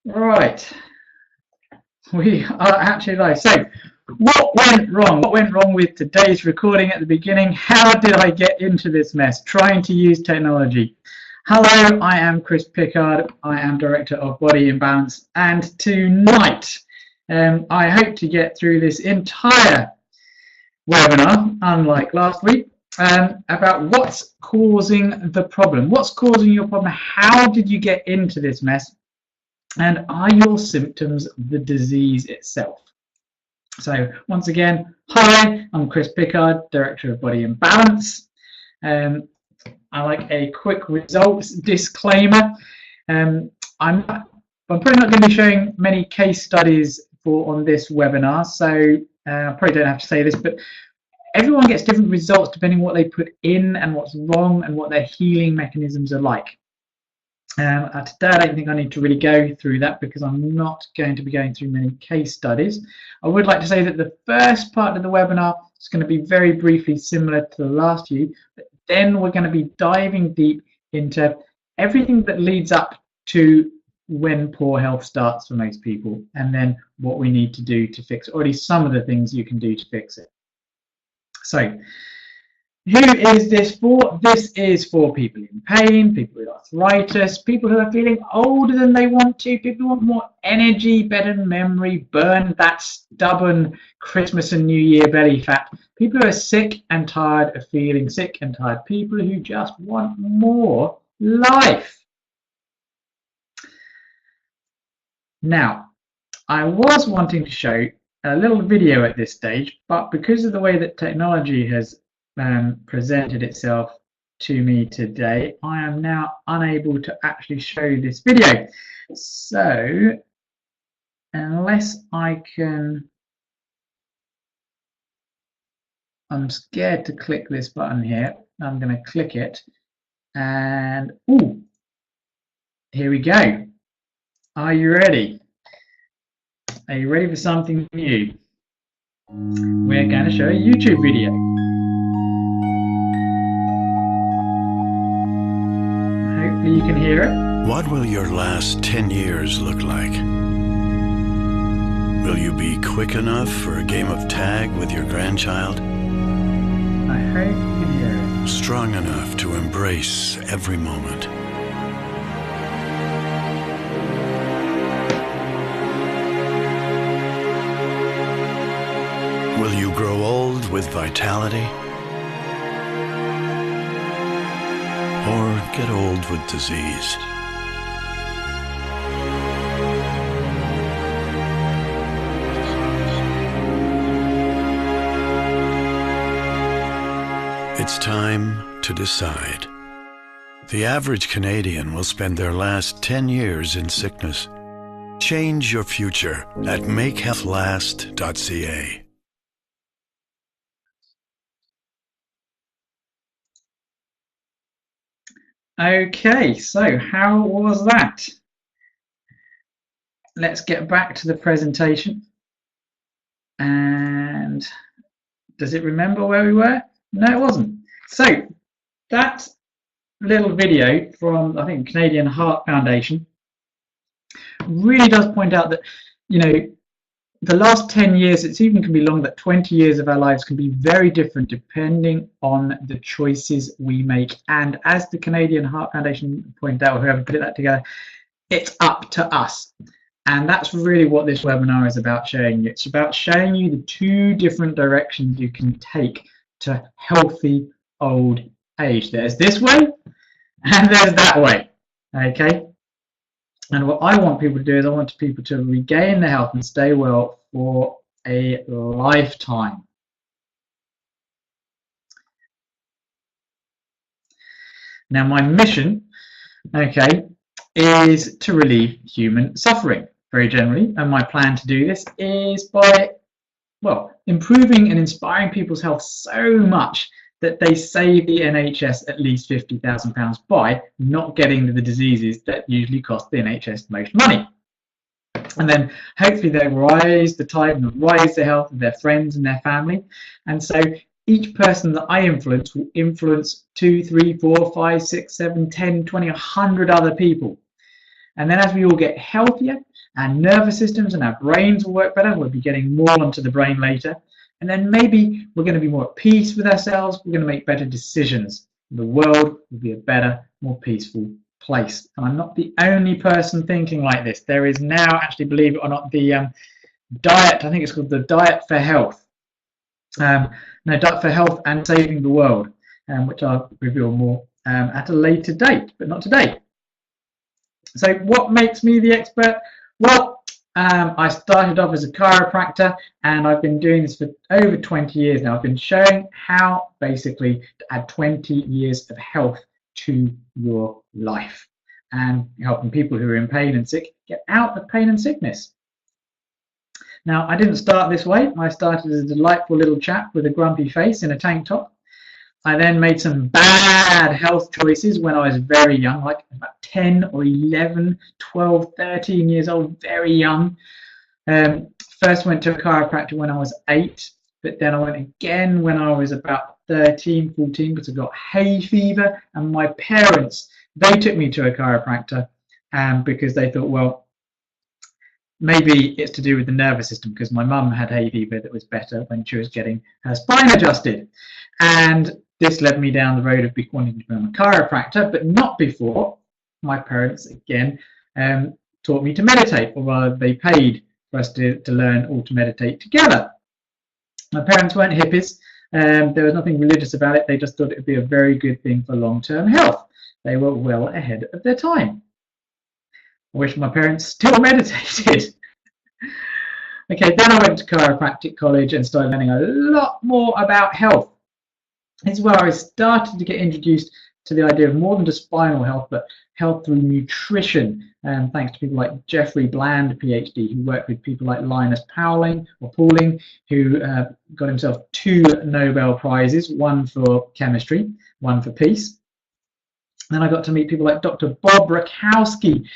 Right, we are actually live. So, what went wrong? What went wrong with today's recording at the beginning? How did I get into this mess? Trying to use technology. Hello, I am Chris Pickard. I am Director of Body Imbalance, and tonight I hope to get through this entire webinar, unlike last week, about what's causing the problem. What's causing your problem? How did you get into this mess? And are your symptoms the disease itself? So once again, hi, I'm Chris Pickard, Director of Body Imbalance. I like a quick results disclaimer. I'm probably not going to be showing many case studies on this webinar, so I probably don't have to say this, but everyone gets different results depending on what they put in and what's wrong and what their healing mechanisms are like. Today I don't think I need to really go through that because I'm not going to be going through many case studies. I would like to say that the first part of the webinar is going to be very briefly similar to the last few, but then we're going to be diving deep into everything that leads up to when poor health starts for most people, and then what we need to do to fix it, or at least some of the things you can do to fix it. So, who is this for? This is for people in pain, people with arthritis, people who are feeling older than they want to, people who want more energy, better memory, burn that stubborn Christmas and New Year belly fat, people who are sick and tired of feeling sick and tired, people who just want more life. Now, I was wanting to show a little video at this stage, but because of the way that technology has presented itself to me today, I am now unable to actually show this video. So unless I can, I'm scared to click this button here. I'm going to click it and ooh, here we go. Are you ready? Are you ready for something new? We're going to show a YouTube video. Hopefully you can hear it. What will your last 10 years look like? Will you be quick enough for a game of tag with your grandchild? I hope you can hear it. Strong enough to embrace every moment? Will you grow old with vitality? Or get old with disease? It's time to decide. The average Canadian will spend their last 10 years in sickness. Change your future at makehealthlast.ca. Okay, so how was that? Let's get back to the presentation. And does it remember where we were? No, it wasn't. So that little video from, I think, Canadian Heart Foundation really does point out that, you know, the last 10 years, it's even can be long, that 20 years of our lives can be very different depending on the choices we make. And as the Canadian Heart Foundation pointed out, whoever put that together, it's up to us. And that's really what this webinar is about showing you. It's about showing you the two different directions you can take to healthy old age. There's this way and there's that way, okay? And what I want people to do is I want people to regain their health and stay well for a lifetime. Now, my mission, okay, is to relieve human suffering, very generally. And my plan to do this is by, well, improving and inspiring people's health so much that they save the NHS at least £50,000 by not getting the diseases that usually cost the NHS the most money. And then hopefully they rise the tide and rise the health of their friends and their family. And so each person that I influence will influence 2, 3, 4, 5, 6, 7, 10, 20, 100 other people. And then as we all get healthier, our nervous systems and our brains will work better. We'll be getting more onto the brain later. And then maybe we're going to be more at peace with ourselves. We're going to make better decisions. The world will be a better, more peaceful place. And I'm not the only person thinking like this. There is now, actually, believe it or not, the diet, I think it's called the Diet for Health. No, Diet for Health and Saving the World, which I'll reveal more at a later date, but not today. So what makes me the expert? Well, I started off as a chiropractor, and I've been doing this for over 20 years now. I've been showing how basically to add 20 years of health to your life and helping people who are in pain and sick get out of pain and sickness. Now, I didn't start this way. I started as a delightful little chap with a grumpy face in a tank top. I then made some bad health choices when I was very young, like about 10 or 11, 12, 13 years old, very young. First went to a chiropractor when I was 8, but then I went again when I was about 13, 14, because I got hay fever, and my parents, they took me to a chiropractor because they thought, well, maybe it's to do with the nervous system, because my mum had hay fever that was better when she was getting her spine adjusted. And this led me down the road of wanting to become a chiropractor, but not before my parents, again, taught me to meditate, or rather they paid for us to learn all to meditate together. My parents weren't hippies. There was nothing religious about it. They just thought it would be a very good thing for long-term health. They were well ahead of their time. I wish my parents still meditated. Okay, then I went to chiropractic college and started learning a lot more about health. This is where I started to get introduced to the idea of more than just spinal health, but health through nutrition. Thanks to people like Jeffrey Bland, PhD, who worked with people like Linus Pauling, who got himself 2 Nobel Prizes, one for chemistry, one for peace. Then I got to meet people like Dr. Bob Rakowski,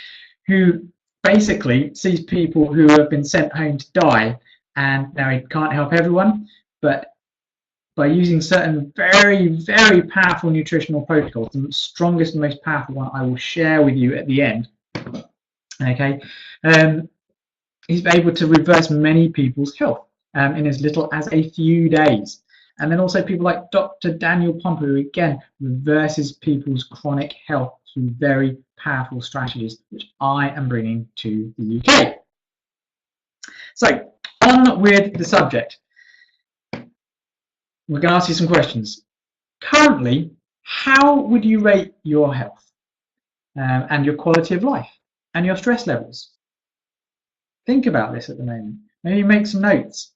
who basically sees people who have been sent home to die, and now he can't help everyone, but by using certain very, very powerful nutritional protocols, the strongest and most powerful one I will share with you at the end, okay, he's able to reverse many people's health in as little as a few days. And then also people like Dr. Daniel Pompa, who again reverses people's chronic health through very powerful strategies, which I am bringing to the UK. So, on with the subject. We're going to ask you some questions. Currently, how would you rate your health and your quality of life and your stress levels? Think about this at the moment. Maybe make some notes.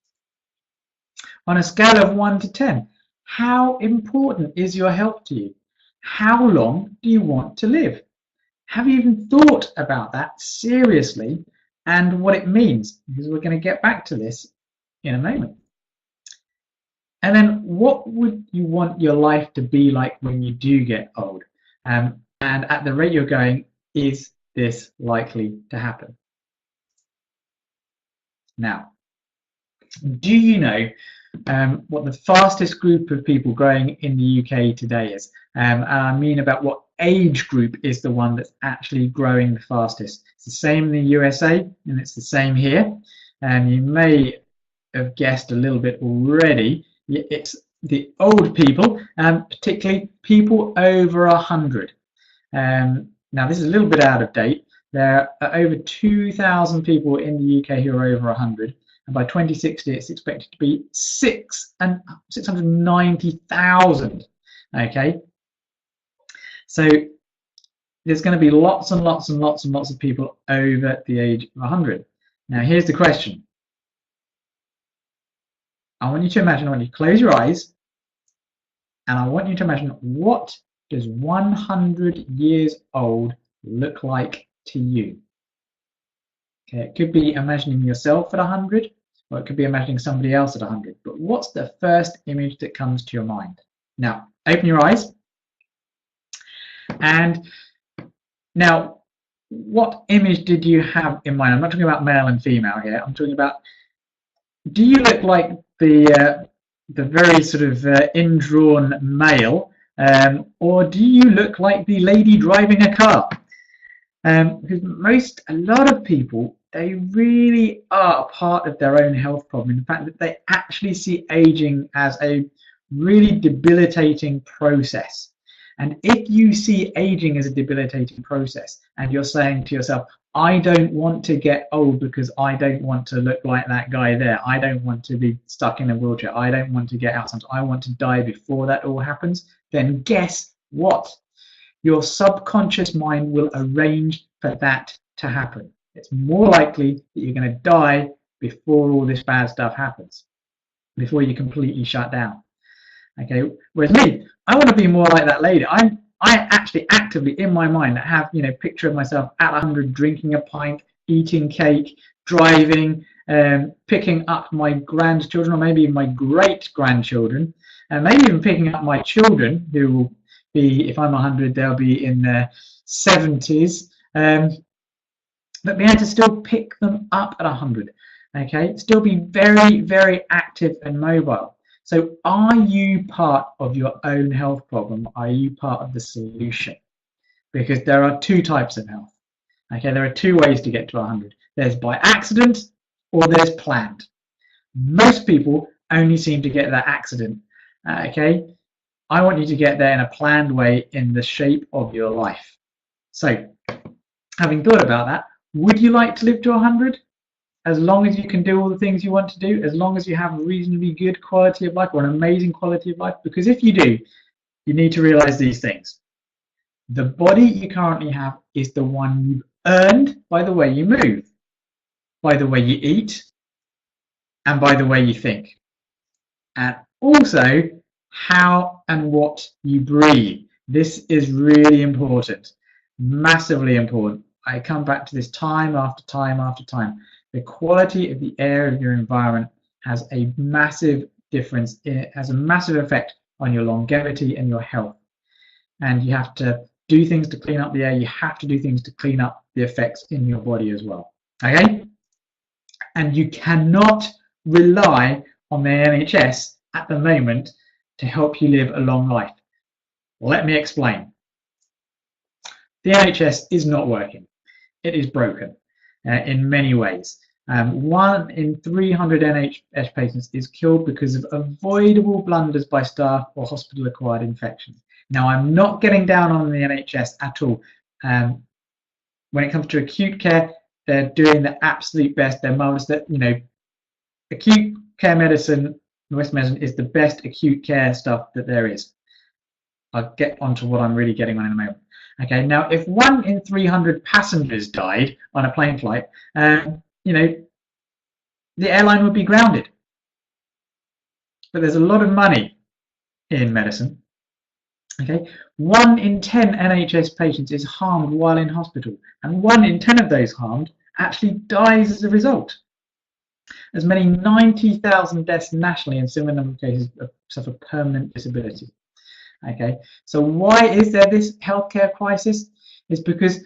On a scale of 1 to 10, how important is your health to you? How long do you want to live? Have you even thought about that seriously and what it means? Because we're going to get back to this in a moment. And then what would you want your life to be like when you do get old? And at the rate you're going, is this likely to happen? Now, do you know what the fastest group of people growing in the UK today is? And I mean about what age group is the one that's actually growing the fastest. It's the same in the USA, and it's the same here. And you may have guessed a little bit already. It's the old people, particularly people over 100. Now, this is a little bit out of date. There are over 2,000 people in the UK who are over 100. And by 2060, it's expected to be 690,000. Okay, so there's going to be lots and lots and lots and lots of people over the age of 100. Now, here's the question. I want you to imagine, I want you to close your eyes, and I want you to imagine, what does 100 years old look like to you? Okay, it could be imagining yourself at 100, or it could be imagining somebody else at 100. But what's the first image that comes to your mind? Now, open your eyes. And now, what image did you have in mind? I'm not talking about male and female here. I'm talking about, do you look like the very sort of indrawn male, or do you look like the lady driving a car? Because a lot of people they really are a part of their own health problem. In fact, that they actually see aging as a really debilitating process. And if you see aging as a debilitating process and you're saying to yourself, I don't want to get old because I don't want to look like that guy there. I don't want to be stuck in a wheelchair. I don't want to get Alzheimer's. I want to die before that all happens. Then guess what? Your subconscious mind will arrange for that to happen. It's more likely that you're going to die before all this bad stuff happens, before you completely shut down. Okay. Whereas me, I want to be more like that lady. I actually actively in my mind have, picture of myself at 100, drinking a pint, eating cake, driving, picking up my grandchildren, or maybe even my great grandchildren, and maybe even picking up my children, who will be, if I'm 100, they'll be in their 70s, but be able to still pick them up at 100. Okay, still be very, very active and mobile. So are you part of your own health problem? Are you part of the solution? Because there are two types of health. Okay, there are two ways to get to 100. There's by accident or there's planned. Most people only seem to get that accident. Okay, I want you to get there in a planned way in the shape of your life. So, having thought about that, would you like to live to 100? As long as you can do all the things you want to do, as long as you have a reasonably good quality of life or an amazing quality of life? Because if you do, you need to realize these things. The body you currently have is the one you've earned by the way you move, by the way you eat, and by the way you think. And also how and what you breathe. This is really important, massively important. I come back to this time after time after time. The quality of the air of your environment has a massive difference. It has a massive effect on your longevity and your health. And you have to do things to clean up the air. You have to do things to clean up the effects in your body as well. Okay? And you cannot rely on the NHS at the moment to help you live a long life. Let me explain. The NHS is not working. It is broken in many ways. 1 in 300 NHS patients is killed because of avoidable blunders by staff or hospital-acquired infections. Now, I'm not getting down on the NHS at all. When it comes to acute care, they're doing the absolute best. They're marvelous. That, acute care medicine, West medicine, is the best acute care stuff that there is. I'll get onto what I'm really getting on in a moment. Okay, now if 1 in 300 passengers died on a plane flight, the airline would be grounded. But there's a lot of money in medicine. Okay, 1 in 10 NHS patients is harmed while in hospital, and 1 in 10 of those harmed actually dies as a result. As many 90,000 deaths nationally, in similar number of cases suffer permanent disability. Okay, so why is there this healthcare crisis? It's because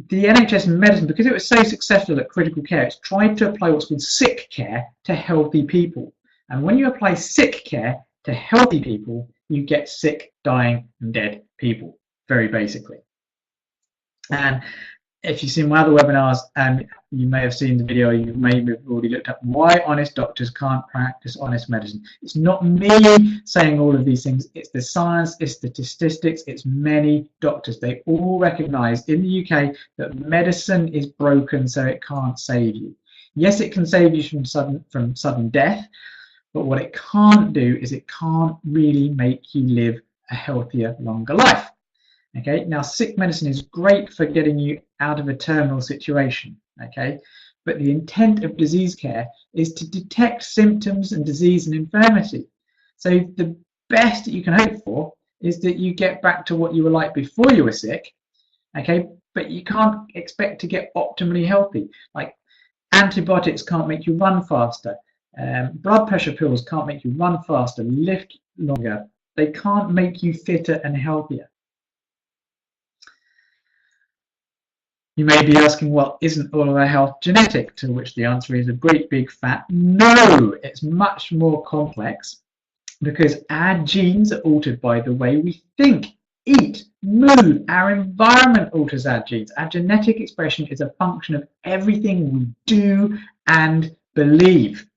the NHS medicine, because it was so successful at critical care, it's tried to apply what's called sick care to healthy people. And when you apply sick care to healthy people, you get sick, dying, and dead people, very basically. And if you've seen my other webinars, and you may have seen the video, you may have already looked up why honest doctors can't practice honest medicine. It's not me saying all of these things. It's the science, it's the statistics, it's many doctors. They all recognise in the UK that medicine is broken, so it can't save you. Yes, it can save you from sudden death, but what it can't do is it can't really make you live a healthier, longer life. Okay, now sick medicine is great for getting you out of a terminal situation, okay, but the intent of disease care is to detect symptoms and disease and infirmity. So the best that you can hope for is that you get back to what you were like before you were sick, okay, but you can't expect to get optimally healthy. Like antibiotics can't make you run faster, blood pressure pills can't make you run faster, lift longer, they can't make you fitter and healthier. You may be asking, well, isn't all of our health genetic? To which the answer is a great big fat no. It's much more complex because our genes are altered by the way we think eat, move, our environment alters our genes. Our genetic expression is a function of everything we do and believe.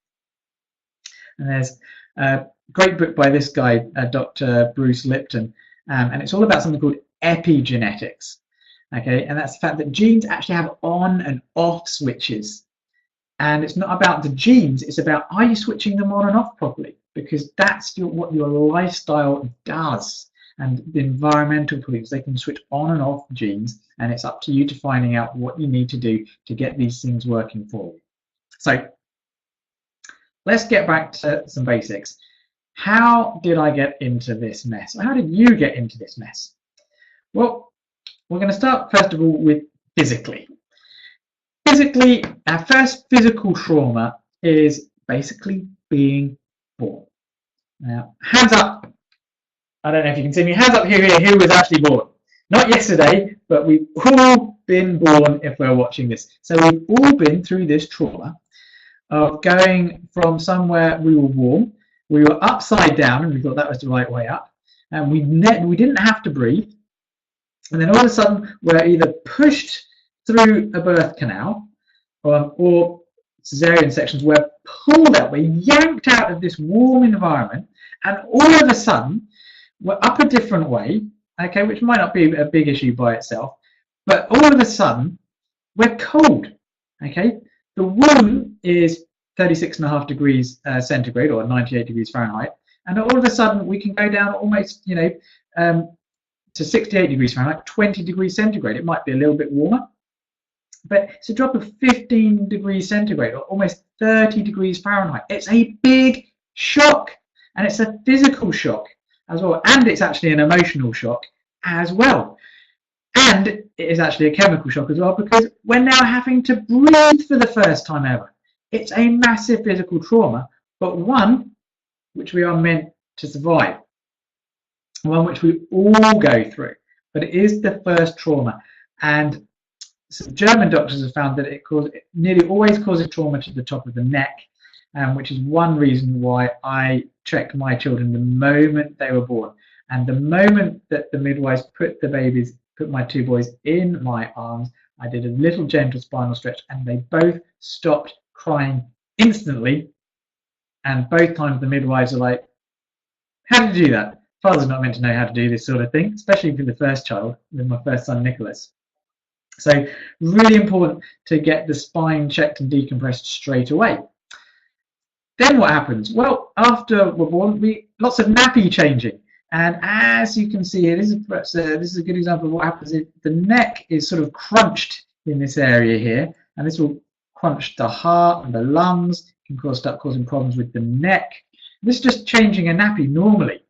And there's a great book by this guy, Dr. Bruce Lipton, and it's all about something called epigenetics. Okay, and that's the fact that genes actually have on and off switches. And it's not about the genes, it's about, are you switching them on and off properly? Because that's what your lifestyle does. And the environmental clues, they can switch on and off genes, and it's up to you to finding out what you need to do to get these things working for you. So let's get back to some basics. How did I get into this mess? Or how did you get into this mess? Well, we're going to start first of all with physically. Physically, our first physical trauma is basically being born. Now, hands up. I don't know if you can see me. Hands up here, who was actually born. Not yesterday, but we've all been born if we're watching this. So we've all been through this trauma of going from somewhere we were warm, we were upside down, and we thought that was the right way up, and we didn't have to breathe. And then all of a sudden, we're either pushed through a birth canal or cesarean sections, we're pulled out, we're yanked out of this warm environment, and all of a sudden, we're up a different way, okay, which might not be a big issue by itself, but all of a sudden, we're cold, okay? The womb is 36.5 degrees centigrade, or 98 degrees Fahrenheit, and all of a sudden, we can go down almost, to 68 degrees Fahrenheit, 20 degrees centigrade. It might be a little bit warmer, but it's a drop of 15 degrees centigrade, or almost 30 degrees Fahrenheit. It's a big shock, and it's a physical shock as well, and it's actually an emotional shock as well, and it is actually a chemical shock as well, because we're now having to breathe for the first time ever. It's a massive physical trauma, but one which we are meant to survive, one which we all go through, but it is the first trauma. And some German doctors have found that it nearly always causes trauma to the top of the neck, which is one reason why I checked my children the moment they were born. And the moment that the midwives put my two boys in my arms, I did a little gentle spinal stretch, and they both stopped crying instantly. And both times the midwives are like, how did you do that? Father's not meant to know how to do this sort of thing, especially for the first child, with my first son, Nicholas. So really important to get the spine checked and decompressed straight away. Then what happens? Well, after we're born, lots of nappy changing. And as you can see here, this is a good example of what happens if the neck is sort of crunched in this area here. And this will crunch the heart and the lungs, can start causing problems with the neck. This is just changing a nappy normally.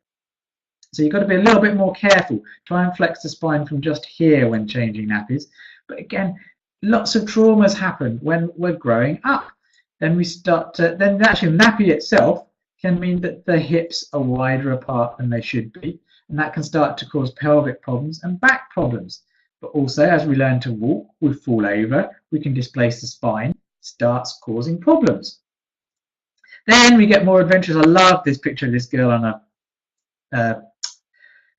So you've got to be a little bit more careful. Try and flex the spine from just here when changing nappies. But again, lots of traumas happen when we're growing up. Then then actually nappy itself can mean that the hips are wider apart than they should be. And that can start to cause pelvic problems and back problems. But also, as we learn to walk, we fall over, we can displace the spine, starts causing problems. Then we get more adventurous. I love this picture of this girl on a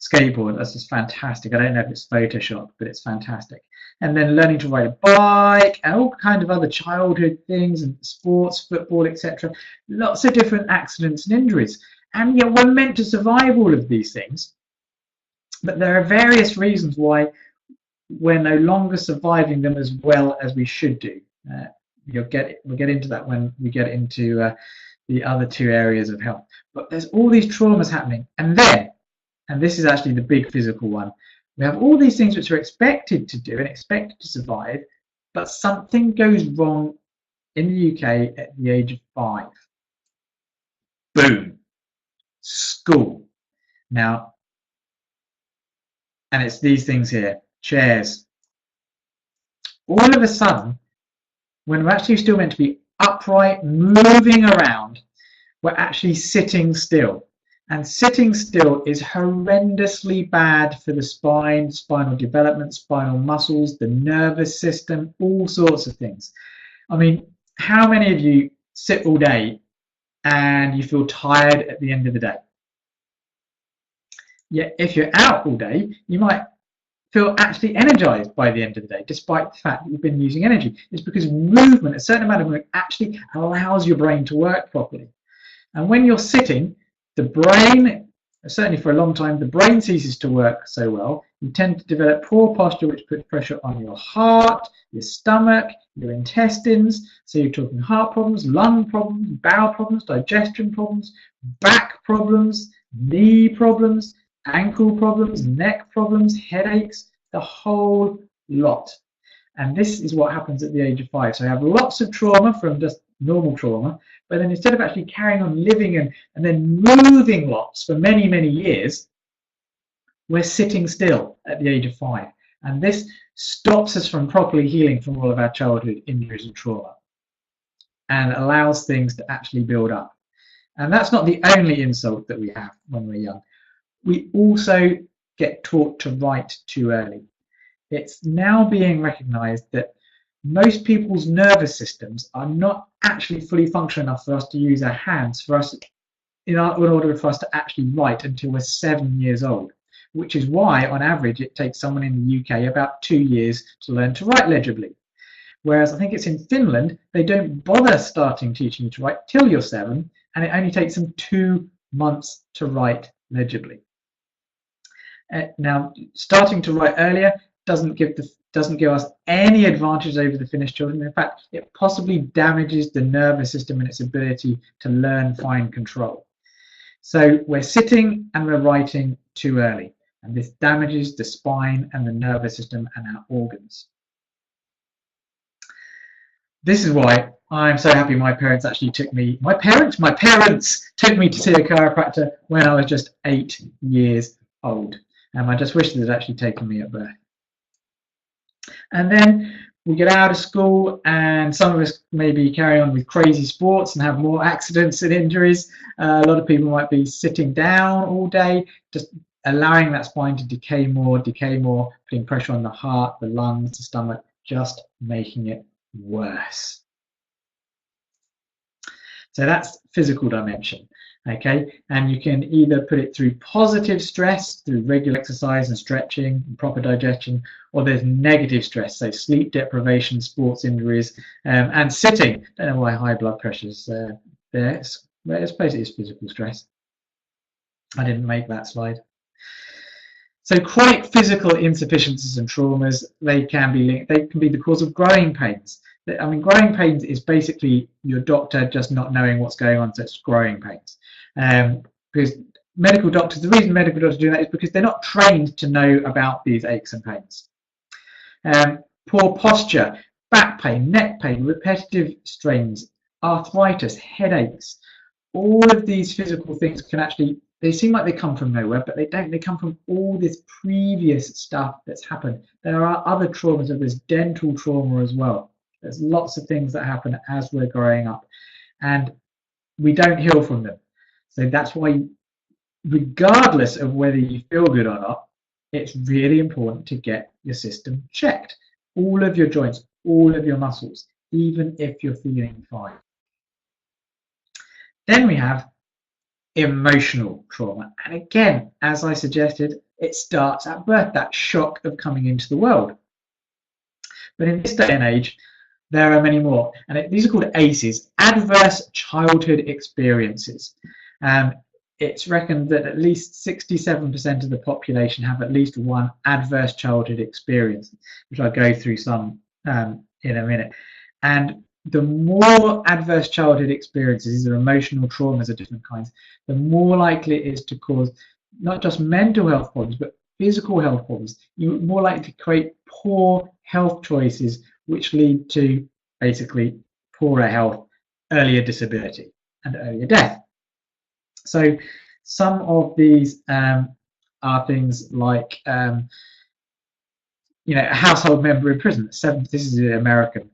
skateboard. That's just fantastic. I don't know if it's Photoshop, but it's fantastic. And then learning to ride a bike and all kind of other childhood things and sports, football, etc. Lots of different accidents and injuries. And yet we're meant to survive all of these things. But there are various reasons why we're no longer surviving them as well as we should do. We'll get into that when we get into the other two areas of health. But there's all these traumas happening. And then, and this is actually the big physical one, we have all these things which are expected to do and expected to survive, but something goes wrong in the UK at the age of 5. Boom. School. Now, and it's these things here, chairs. All of a sudden, when we're actually still meant to be upright, moving around, we're actually sitting still. And sitting still is horrendously bad for the spine, spinal development, spinal muscles, the nervous system, all sorts of things. I mean, how many of you sit all day and you feel tired at the end of the day? Yet if you're out all day, you might feel actually energized by the end of the day, despite the fact that you've been using energy. It's because movement, a certain amount of movement, actually allows your brain to work properly. And when you're sitting, the brain, certainly for a long time, the brain ceases to work so well. You tend to develop poor posture, which puts pressure on your heart, your stomach, your intestines. So you're talking heart problems, lung problems, bowel problems, digestion problems, back problems, knee problems, ankle problems, neck problems, headaches, the whole lot. And this is what happens at the age of 5. So I have lots of trauma from just normal trauma, but then instead of actually carrying on living and then moving lots for many, many years, we're sitting still at the age of 5. And this stops us from properly healing from all of our childhood injuries and trauma and allows things to actually build up. And that's not the only insult that we have when we're young. We also get taught to write too early. It's now being recognized that most people's nervous systems are not actually fully functional enough for us to use our hands in order for us to actually write until we're 7 years old, which is why on average it takes someone in the UK about 2 years to learn to write legibly. Whereas I think it's in Finland, they don't bother starting teaching you to write till you're 7, and it only takes them 2 months to write legibly. Now, starting to write earlier doesn't give us any advantage over the Finnish children. In fact, it possibly damages the nervous system and its ability to learn fine control. So we're sitting and we're writing too early, and this damages the spine and the nervous system and our organs. This is why I'm so happy my parents actually took me. My parents took me to see a chiropractor when I was just 8 years old. I just wish they'd actually taken me at birth. And then we get out of school, and some of us maybe carry on with crazy sports and have more accidents and injuries. A lot of people might be sitting down all day, just allowing that spine to decay more, putting pressure on the heart, the lungs, the stomach, just making it worse. So that's physical dimension. Okay, and you can either put it through positive stress, through regular exercise and stretching, and proper digestion, or there's negative stress, so sleep deprivation, sports injuries, and sitting. Don't know why high blood pressure's there. It's basically physical stress. I didn't make that slide. So chronic physical insufficiencies and traumas, they can be the cause of growing pains. I mean, growing pains is basically your doctor just not knowing what's going on, so it's growing pains. Because medical doctors, the reason medical doctors do that is because they're not trained to know about these aches and pains. Poor posture, back pain, neck pain, repetitive strains, arthritis, headaches, all of these physical things can actually, they seem like they come from nowhere, but they don't. They come from all this previous stuff that's happened. There are other traumas, there's dental trauma as well. There's lots of things that happen as we're growing up, and we don't heal from them. So that's why, regardless of whether you feel good or not, it's really important to get your system checked. All of your joints, all of your muscles, even if you're feeling fine. Then we have emotional trauma. And again, as I suggested, it starts at birth, that shock of coming into the world. But in this day and age, there are many more. And these are called ACEs, Adverse Childhood Experiences. It's reckoned that at least 67% of the population have at least one adverse childhood experience, which I'll go through some in a minute. And the more adverse childhood experiences, these are emotional traumas of different kinds, the more likely it is to cause not just mental health problems, but physical health problems. You're more likely to create poor health choices, which lead to basically poorer health, earlier disability, and earlier death. So some of these are things like a household member in prison. This is American.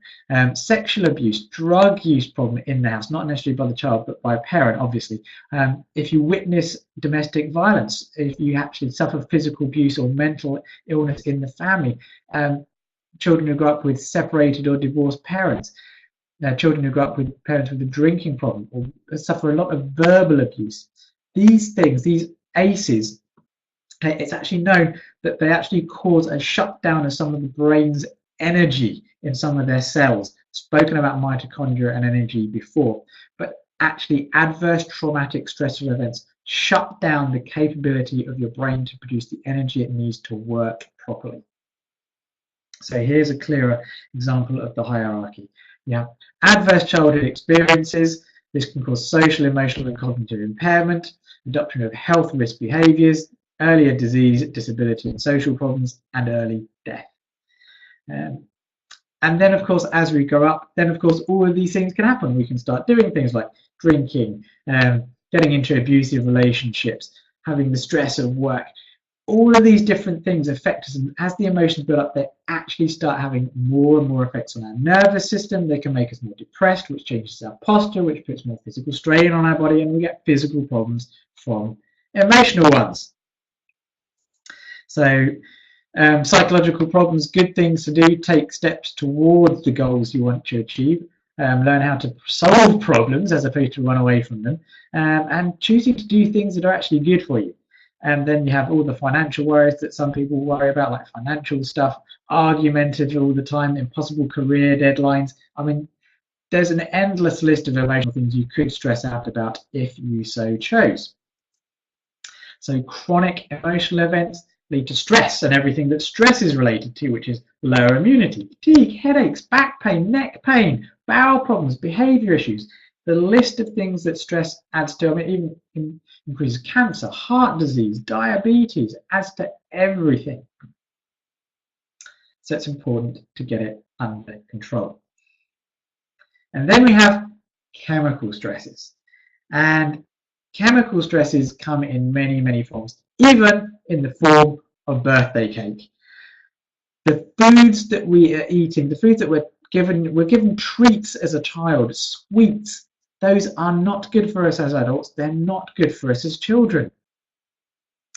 Sexual abuse, drug use problem in the house, not necessarily by the child, but by a parent, obviously. If you witness domestic violence, if you actually suffer physical abuse or mental illness in the family, children who grow up with separated or divorced parents, children who grow up with parents with a drinking problem, or suffer a lot of verbal abuse. These things, these ACEs, It's actually known that they actually cause a shutdown of some of the brain's energy in some of their cells. Spoken about mitochondria and energy before, but actually adverse traumatic stressful events shut down the capability of your brain to produce the energy it needs to work properly. So here's a clearer example of the hierarchy. You have adverse childhood experiences. This can cause social, emotional, and cognitive impairment, adoption of health risk behaviors, earlier disease, disability, and social problems, and early death. And then, of course, as we grow up, then, of course, all of these things can happen. We can start doing things like drinking, getting into abusive relationships, having the stress of work. All of these different things affect us, and as the emotions build up, they actually start having more and more effects on our nervous system. They can make us more depressed, which changes our posture, which puts more physical strain on our body, and we get physical problems from emotional ones. So psychological problems, good things to do: take steps towards the goals you want to achieve, learn how to solve problems as opposed to run away from them, and choosing to do things that are actually good for you. And then you have all the financial worries that some people worry about, like financial stuff, argumentative all the time, impossible career deadlines. I mean, there's an endless list of emotional things you could stress out about if you so chose. So chronic emotional events lead to stress and everything that stress is related to, which is lower immunity, fatigue, headaches, back pain, neck pain, bowel problems, behavior issues. The list of things that stress adds to, I mean, even increases cancer, heart disease, diabetes, adds to everything. So it's important to get it under control. And then we have chemical stresses. And chemical stresses come in many, many forms, even in the form of birthday cake. The foods that we are eating, the foods that we're given treats as a child, sweets, those are not good for us as adults. They're not good for us as children.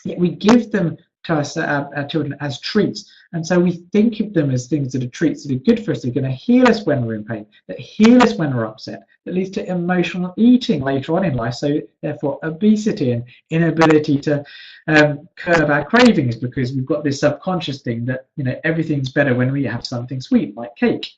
Yet we give them to our children as treats. And so we think of them as things that are treats that are good for us. They're going to heal us when we're in pain, that heal us when we're upset, that leads to emotional eating later on in life. So therefore obesity and inability to curb our cravings, because we've got this subconscious thing that, you know, everything's better when we have something sweet like cake.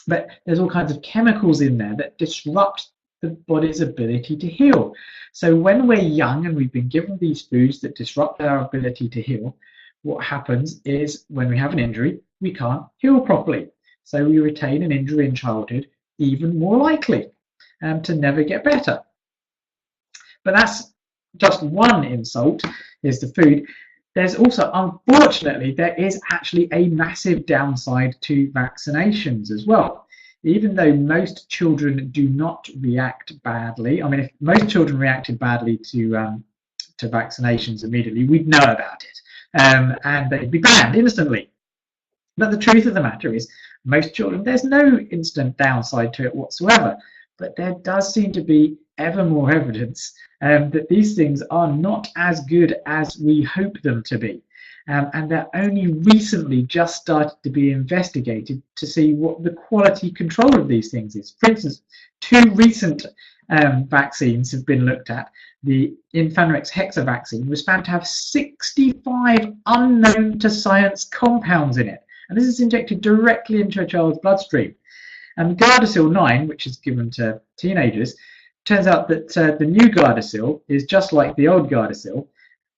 But there's all kinds of chemicals in there that disrupt the body's ability to heal. So when we're young and we've been given these foods that disrupt our ability to heal, what happens is when we have an injury, we can't heal properly. So we retain an injury in childhood, even more likely to never get better. But that's just one insult, is the food. There's also, unfortunately, there is actually a massive downside to vaccinations as well. Even though most children do not react badly, I mean, if most children reacted badly to vaccinations immediately, we'd know about it, and they'd be banned instantly. But the truth of the matter is, most children, there's no instant downside to it whatsoever. But there does seem to be ever more evidence that these things are not as good as we hope them to be. And they're only recently just started to be investigated to see what the quality control of these things is. For instance, 2 recent vaccines have been looked at. The Infanrix Hexa vaccine was found to have 65 unknown to science compounds in it. And this is injected directly into a child's bloodstream. And Gardasil 9, which is given to teenagers, turns out that the new Gardasil is just like the old Gardasil,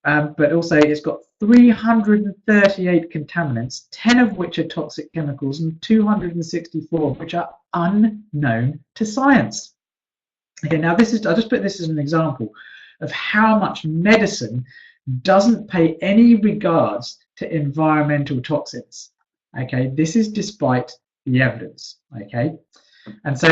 but also it's got 338 contaminants, 10 of which are toxic chemicals, and 264 which are unknown to science. Okay, now this is, I'll just put this as an example of how much medicine doesn't pay any regards to environmental toxins. Okay, this is despite the evidence. Okay, and so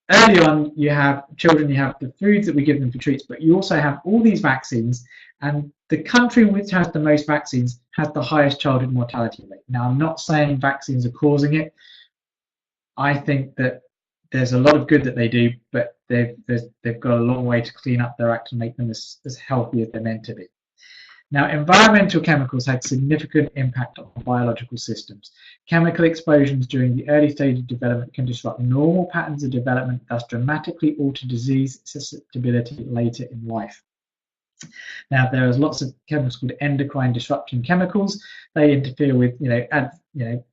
early on, you have children, you have the foods that we give them for treats, but you also have all these vaccines, and the country which has the most vaccines has the highest childhood mortality rate. Now, I'm not saying vaccines are causing it. I think that there's a lot of good that they do, but they've got a long way to clean up their act and make them as healthy as they're meant to be. Now, environmental chemicals had significant impact on biological systems. Chemical explosions during the early stage of development can disrupt normal patterns of development, thus dramatically alter disease susceptibility later in life. Now, there is lots of chemicals called endocrine disrupting chemicals. They interfere with,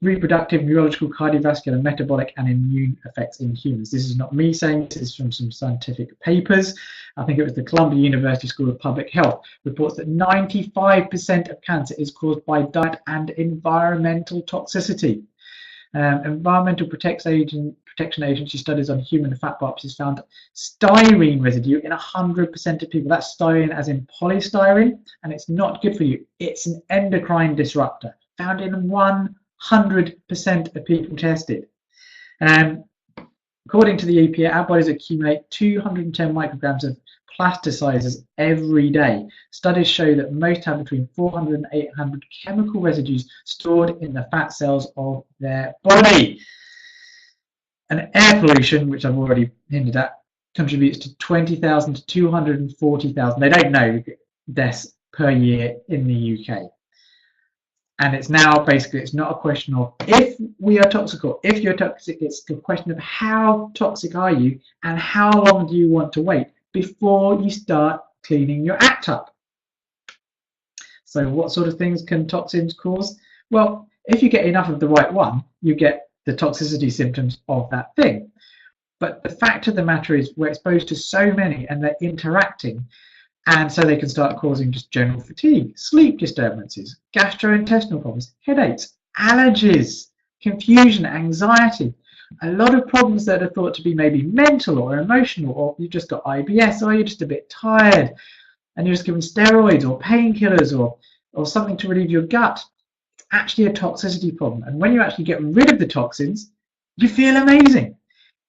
reproductive, neurological, cardiovascular, metabolic, and immune effects in humans. This is not me saying this is from some scientific papers. I think it was the Columbia University School of Public Health reports that 95% of cancer is caused by diet and environmental toxicity. Environmental Protection Agency studies on human fat biopsies found styrene residue in 100% of people. That's styrene as in polystyrene, and it's not good for you. It's an endocrine disruptor found in 100% of people tested. According to the EPA, our bodies accumulate 210 micrograms of plasticizers every day. Studies show that most have between 400 and 800 chemical residues stored in the fat cells of their body. And air pollution, which I've already hinted at, contributes to 20,000 to 240,000. They don't know deaths per year in the UK. And it's now basically, it's not a question of if we are toxic or if you're toxic, it's a question of how toxic are you and how long do you want to wait before you start cleaning your act up. So what sort of things can toxins cause? Well, if you get enough of the right one, you get the toxicity symptoms of that thing. But the fact of the matter is we're exposed to so many and they're interacting, and so they can start causing just general fatigue, sleep disturbances, gastrointestinal problems, headaches, allergies, confusion, anxiety, a lot of problems that are thought to be maybe mental or emotional, or you've just got IBS, or you're just a bit tired and you're just given steroids or painkillers or something to relieve your gut. It's actually a toxicity problem. And when you actually get rid of the toxins, you feel amazing.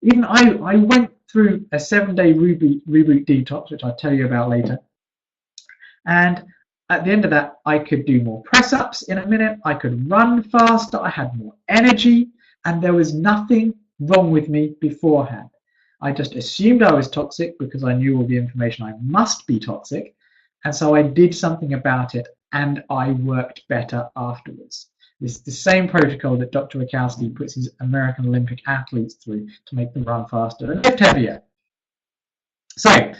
Even I went through a 7-day reboot detox, which I'll tell you about later. And at the end of that, I could do more press-ups in a minute. I could run faster. I had more energy. And there was nothing wrong with me beforehand. I just assumed I was toxic because I knew all the information I must be toxic. And so I did something about it and I worked better afterwards. This is the same protocol that Dr. Wachowski puts his American Olympic athletes through to make them run faster and lift heavier. So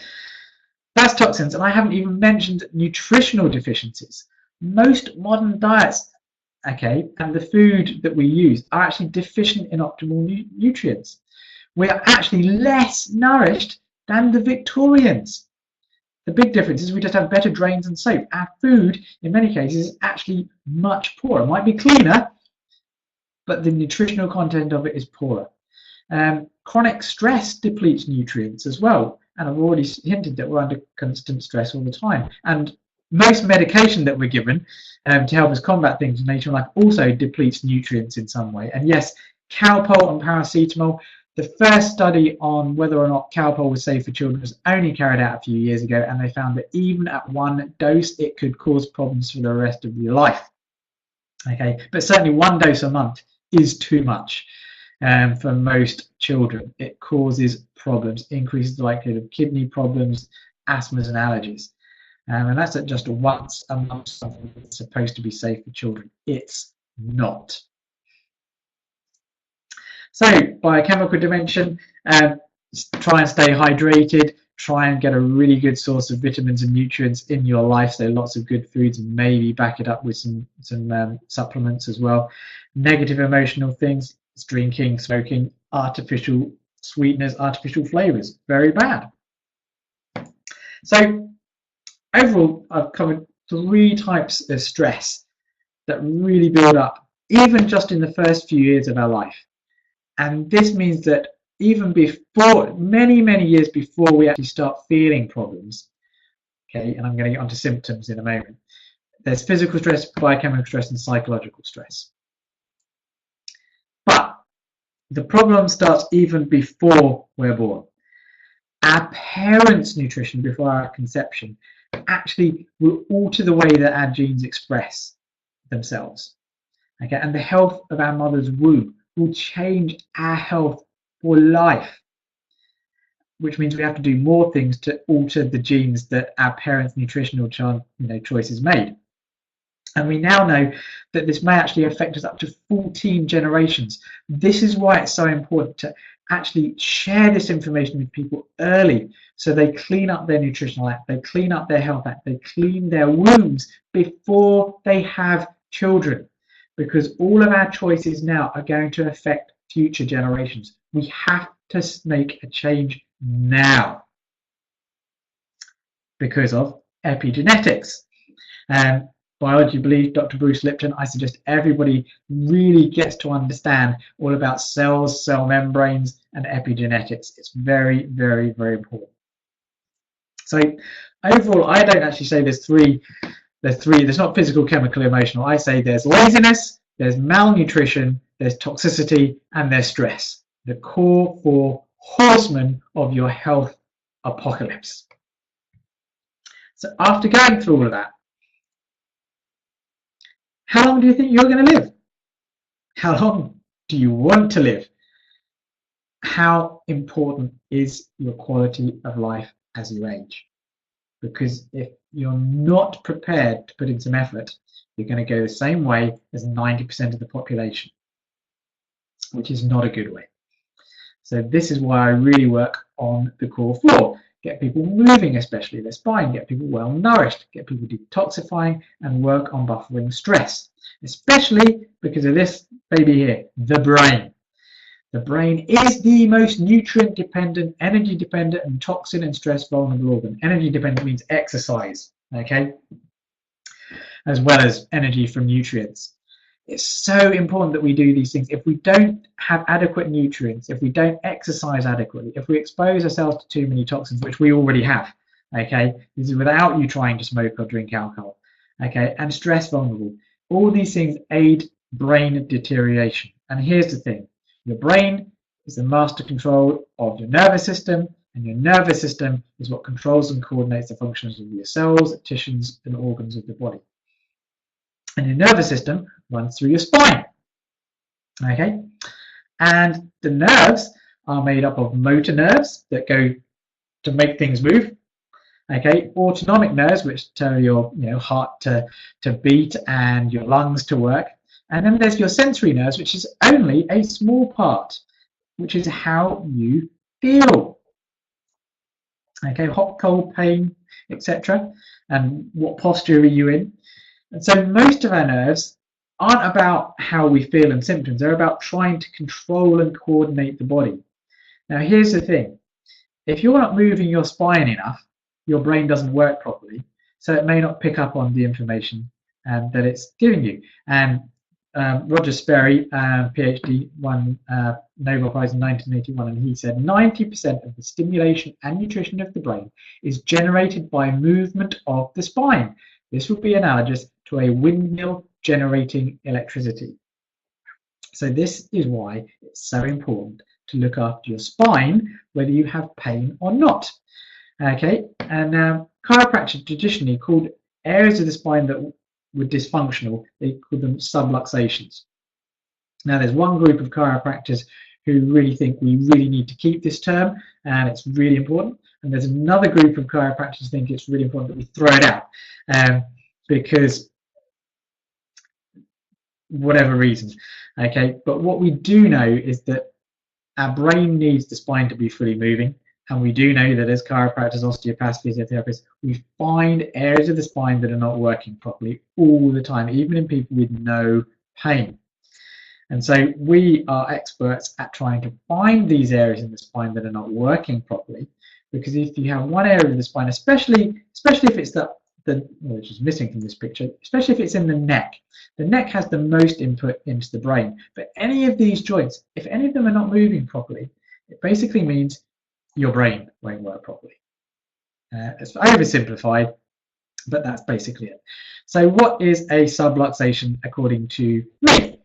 that's toxins, and I haven't even mentioned nutritional deficiencies. Most modern diets, okay, and the food that we use are actually deficient in optimal nutrients. We are actually less nourished than the Victorians. The big difference is we just have better drains and soap. Our food, in many cases, is actually much poorer. It might be cleaner, but the nutritional content of it is poorer. Chronic stress depletes nutrients as well. And I've already hinted that we're under constant stress all the time. And most medication that we're given to help us combat things in nature life also depletes nutrients in some way. And yes, Calpol and paracetamol, the first study on whether or not Calpol was safe for children was only carried out a few years ago, and they found that even at one dose, it could cause problems for the rest of your life. Okay, but certainly one dose a month is too much for most children. It causes problems, increases the likelihood of kidney problems, asthmas, and allergies. And that's at just once a month, something that's supposed to be safe for children. It's not. So, biochemical dimension, try and stay hydrated, try and get a really good source of vitamins and nutrients in your life, so lots of good foods, and maybe back it up with some supplements as well. Negative emotional things, drinking, smoking, artificial sweeteners, artificial flavors, very bad. So, overall, I've covered 3 types of stress that really build up, even just in the first few years of our life. And this means that even before, many, many years before we actually start feeling problems, okay, and I'm going to get onto symptoms in a moment, there's physical stress, biochemical stress, and psychological stress. But the problem starts even before we're born. Our parents' nutrition before our conception actually will alter the way that our genes express themselves. Okay, and the health of our mother's womb will change our health for life, which means we have to do more things to alter the genes that our parents' nutritional choices made. And we now know that this may actually affect us up to 14 generations. This is why it's so important to actually share this information with people early, so they clean up their nutritional act, they clean up their health act, they clean their wombs before they have children, because all of our choices now are going to affect future generations. We have to make a change now because of epigenetics. Biology believes Dr. Bruce Lipton. I suggest everybody really gets to understand all about cells, cell membranes, and epigenetics. It's very, very, very important. So overall, I don't actually say there's three. There's not physical, chemical, emotional. I say there's laziness, there's malnutrition, there's toxicity, and there's stress. The core 4 horsemen of your health apocalypse. So after going through all of that, how long do you think you're going to live? How long do you want to live? How important is your quality of life as you age? Because if you're not prepared to put in some effort, you're going to go the same way as 90% of the population, which is not a good way. So this is why I really work on the core 4. Get people moving, especially their spine, get people well nourished, get people detoxifying, and work on buffering stress, especially because of this baby here, the brain. The brain is the most nutrient dependent, energy dependent, and toxin and stress vulnerable organ. Energy dependent means exercise, okay, as well as energy from nutrients. It's so important that we do these things. If we don't have adequate nutrients, if we don't exercise adequately, if we expose ourselves to too many toxins, which we already have, okay, this is without you trying to smoke or drink alcohol, okay, and stress vulnerable, all these things aid brain deterioration. And here's the thing, your brain is the master control of your nervous system, and your nervous system is what controls and coordinates the functions of your cells, tissues, and organs of the body. And your nervous system runs through your spine, okay? And the nerves are made up of motor nerves that go to make things move, okay? Autonomic nerves, which tell your heart to beat and your lungs to work. And then there's your sensory nerves, which is only a small part, which is how you feel, okay? Hot, cold, pain, etc. And what posture are you in? And so most of our nerves aren't about how we feel and symptoms. They're about trying to control and coordinate the body. Now, here's the thing. If you're not moving your spine enough, your brain doesn't work properly, so it may not pick up on the information that it's giving you. And Roger Sperry, PhD, won Nobel Prize in 1981, and he said 90% of the stimulation and nutrition of the brain is generated by movement of the spine. This would be analogous to a windmill generating electricity. So this is why it's so important to look after your spine, whether you have pain or not. Okay, and now chiropractic traditionally called areas of the spine that were dysfunctional, they call them subluxations. Now there's one group of chiropractors who really think we really need to keep this term, and it's really important. And there's another group of chiropractors who think it's really important that we throw it out. Because whatever reasons, okay, but what we do know is that our brain needs the spine to be fully moving, and we do know that as chiropractors, osteopaths, physiotherapists, we find areas of the spine that are not working properly all the time, even in people with no pain. And so we are experts at trying to find these areas in the spine that are not working properly, because if you have one area of the spine, especially if it's which is missing from this picture, especially if it's in the neck. The neck has the most input into the brain. But any of these joints, if any of them are not moving properly, it basically means your brain won't work properly. It's oversimplified, but that's basically it. So what is a subluxation according to me?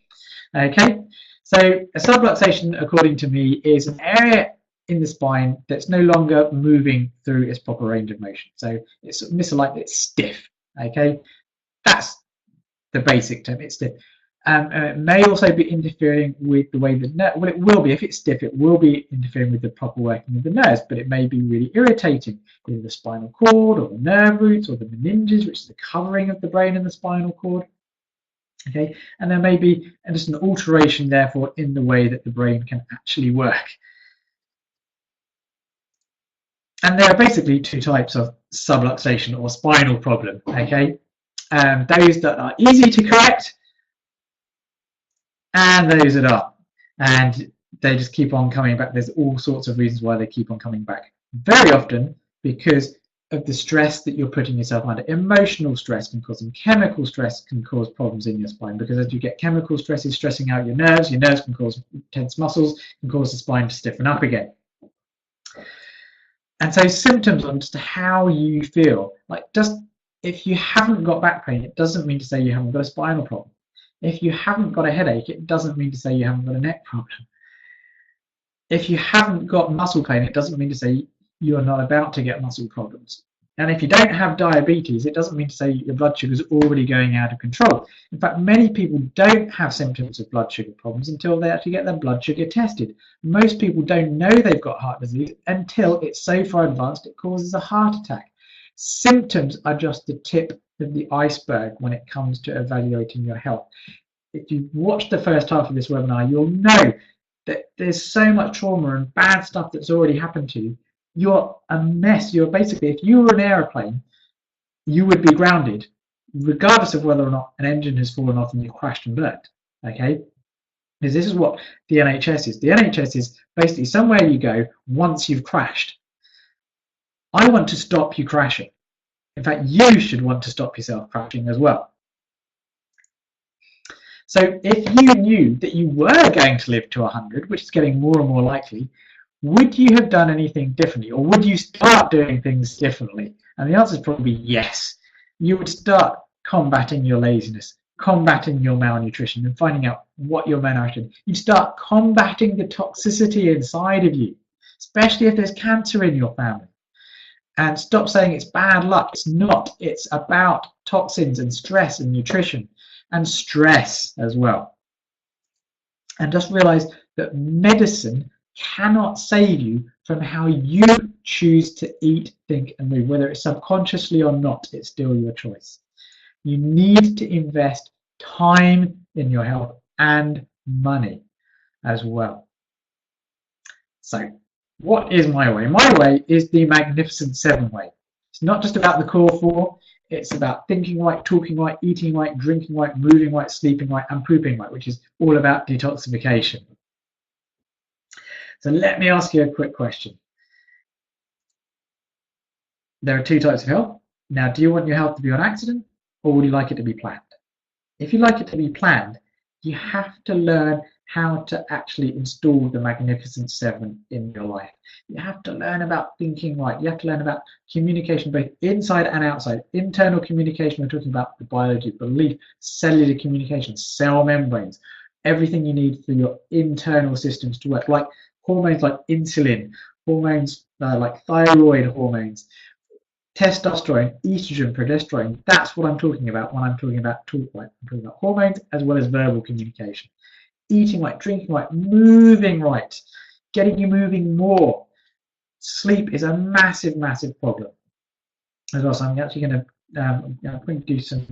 Okay, so a subluxation according to me is an area in the spine that's no longer moving through its proper range of motion. So it's misaligned, it's stiff. Okay, that's the basic term, it's stiff. It may also be interfering with the way the nerve, well, it will be, if it's stiff, it will be interfering with the proper working of the nerves, but it may be really irritating either the spinal cord or the nerve roots or the meninges, which is the covering of the brain and the spinal cord. Okay, and there may be just an alteration, therefore, in the way that the brain can actually work. And there are basically two types of subluxation or spinal problem, okay? Those that are easy to correct and those that aren't. And they just keep on coming back. There's all sorts of reasons why they keep on coming back. Very often because of the stress that you're putting yourself under. Emotional stress can cause them. Chemical stress can cause problems in your spine, because as you get chemical stresses stressing out your nerves can cause tense muscles, can cause the spine to stiffen up again. And so symptoms on just how you feel, like just if you haven't got back pain, it doesn't mean to say you haven't got a spinal problem. If you haven't got a headache, it doesn't mean to say you haven't got a neck problem. If you haven't got muscle pain, it doesn't mean to say you're not about to get muscle problems. And if you don't have diabetes, it doesn't mean to say your blood sugar is already going out of control. In fact, many people don't have symptoms of blood sugar problems until they actually get their blood sugar tested. Most people don't know they've got heart disease until it's so far advanced it causes a heart attack. Symptoms are just the tip of the iceberg when it comes to evaluating your health. If you've watched the first half of this webinar, you'll know that there's so much trauma and bad stuff that's already happened to you. You're a mess. You're basically, if you were an aeroplane, you would be grounded, regardless of whether or not an engine has fallen off and you crashed and burnt. Okay? Because this is what the NHS is. The NHS is basically somewhere you go once you've crashed. I want to stop you crashing. In fact, you should want to stop yourself crashing as well. So if you knew that you were going to live to 100, which is getting more and more likely, would you have done anything differently, or would you start doing things differently? And the answer is probably yes. You would start combating your laziness, combating your malnutrition, and finding out what your malnutrition. You'd start combating the toxicity inside of you, especially if there's cancer in your family. And stop saying it's bad luck. It's not. It's about toxins and stress and nutrition and stress as well. And just realize that medicine cannot save you from how you choose to eat, think, and move. Whether it's subconsciously or not, it's still your choice. You need to invest time in your health and money as well. So, what is my way? My way is the Magnificent 7 way. It's not just about the core 4. It's about thinking right, talking right, eating right, drinking right, moving right, sleeping right, and pooping right, which is all about detoxification. So let me ask you a quick question. There are 2 types of health. Now, do you want your health to be on accident, or would you like it to be planned? If you like it to be planned, you have to learn how to actually install the Magnificent 7 in your life. You have to learn about thinking right. You have to learn about communication, both inside and outside. Internal communication, we're talking about the biology, belief, cellular communication, cell membranes, everything you need for your internal systems to work, like hormones like insulin, hormones like thyroid hormones, testosterone, estrogen, progesterone. That's what I'm talking about when I'm talking about talk right. I'm talking about hormones as well as verbal communication. Eating right, drinking right, moving right, getting you moving more. Sleep is a massive, massive problem as well. So I'm actually going to do some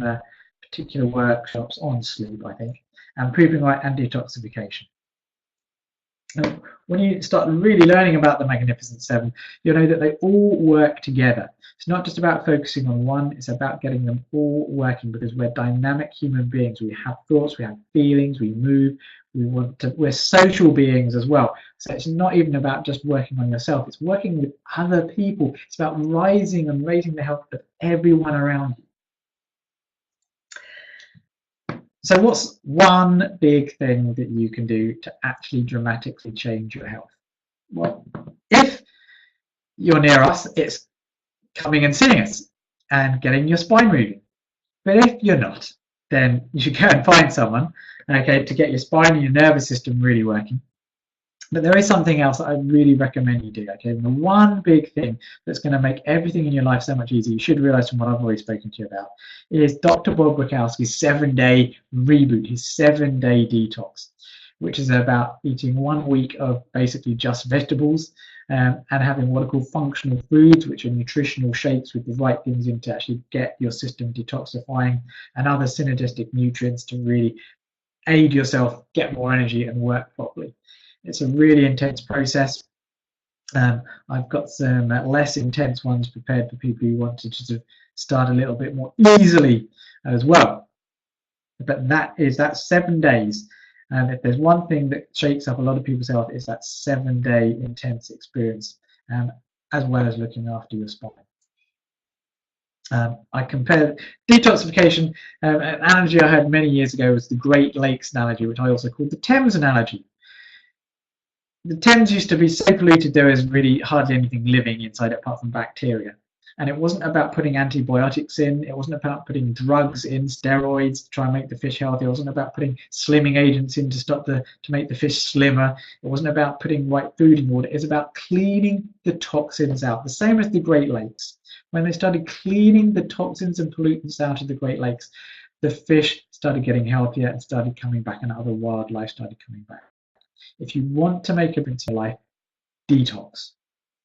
particular workshops on sleep, I think, and pooping right and detoxification. Now, when you start really learning about the Magnificent 7, you'll know that they all work together. It's not just about focusing on one, it's about getting them all working, because we're dynamic human beings. We have thoughts, we have feelings, we move, we're social beings as well. So it's not even about just working on yourself, it's working with other people. It's about rising and raising the health of everyone around you. So what's one big thing that you can do to actually dramatically change your health? Well, if you're near us, it's coming and seeing us and getting your spine moving. But if you're not, then you should go and find someone, okay, to get your spine and your nervous system really working. But there is something else that I really recommend you do, okay? And the one big thing that's going to make everything in your life so much easier, you should realize from what I've already spoken to you about, is Dr. Bob Bukowski's 7-day reboot, his 7-day detox, which is about eating 1 week of basically just vegetables and having what are called functional foods, which are nutritional shakes with the right things in to actually get your system detoxifying, and other synergistic nutrients to really aid yourself, get more energy and work properly. It's a really intense process. I've got some less intense ones prepared for people who want to sort of start a little bit more easily as well. But that's 7 days. And if there's one thing that shakes up a lot of people's health, it's that 7-day intense experience, as well as looking after your spine. I compare detoxification. An analogy I had many years ago was the Great Lakes analogy, which I also called the Thames analogy. The Thames used to be so polluted there was really hardly anything living inside it apart from bacteria. And it wasn't about putting antibiotics in, it wasn't about putting drugs in, steroids to try and make the fish healthy, it wasn't about putting slimming agents in to make the fish slimmer, it wasn't about putting right food in water, it's about cleaning the toxins out. The same as the Great Lakes. When they started cleaning the toxins and pollutants out of the Great Lakes, the fish started getting healthier and started coming back, and other wildlife started coming back. If you want to make a difference in your life, detox.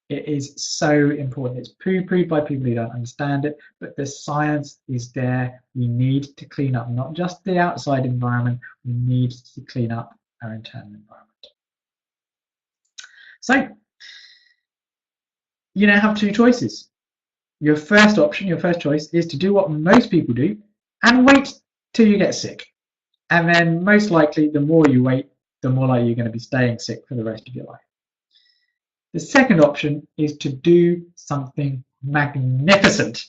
It is so important. It's poo-pooed by people who don't understand it, but the science is there. We need to clean up not just the outside environment, we need to clean up our internal environment. So, you now have 2 choices. Your first choice is to do what most people do and wait till you get sick. And then most likely, the more you wait, the more likely you're going to be staying sick for the rest of your life. The second option is to do something magnificent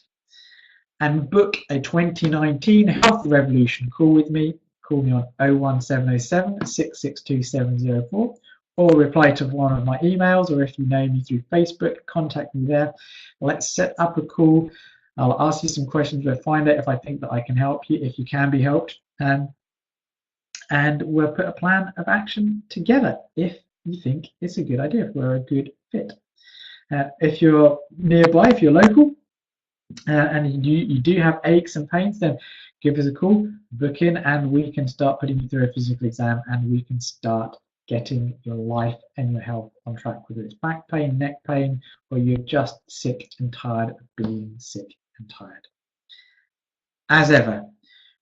and book a 2019 Health Revolution call with me. Call me on 01707 662 704 or reply to one of my emails, or if you know me through Facebook, contact me there. Let's set up a call. I'll ask you some questions. We'll find out if I think that I can help you, if you can be helped. And we'll put a plan of action together if you think it's a good idea, if we're a good fit. If you're nearby, if you're local, and you do have aches and pains, then give us a call, book in, and we can start putting you through a physical exam, and we can start getting your life and your health on track, whether it's back pain, neck pain, or you're just sick and tired of being sick and tired. As ever,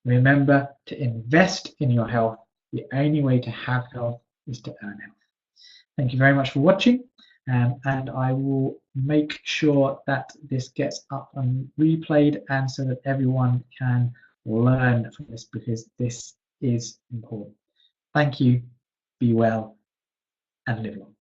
remember to invest in your health. The only way to have health is to earn health. Thank you very much for watching, and I will make sure that this gets up and replayed, and so that everyone can learn from this, because this is important. Thank you, be well, and live long.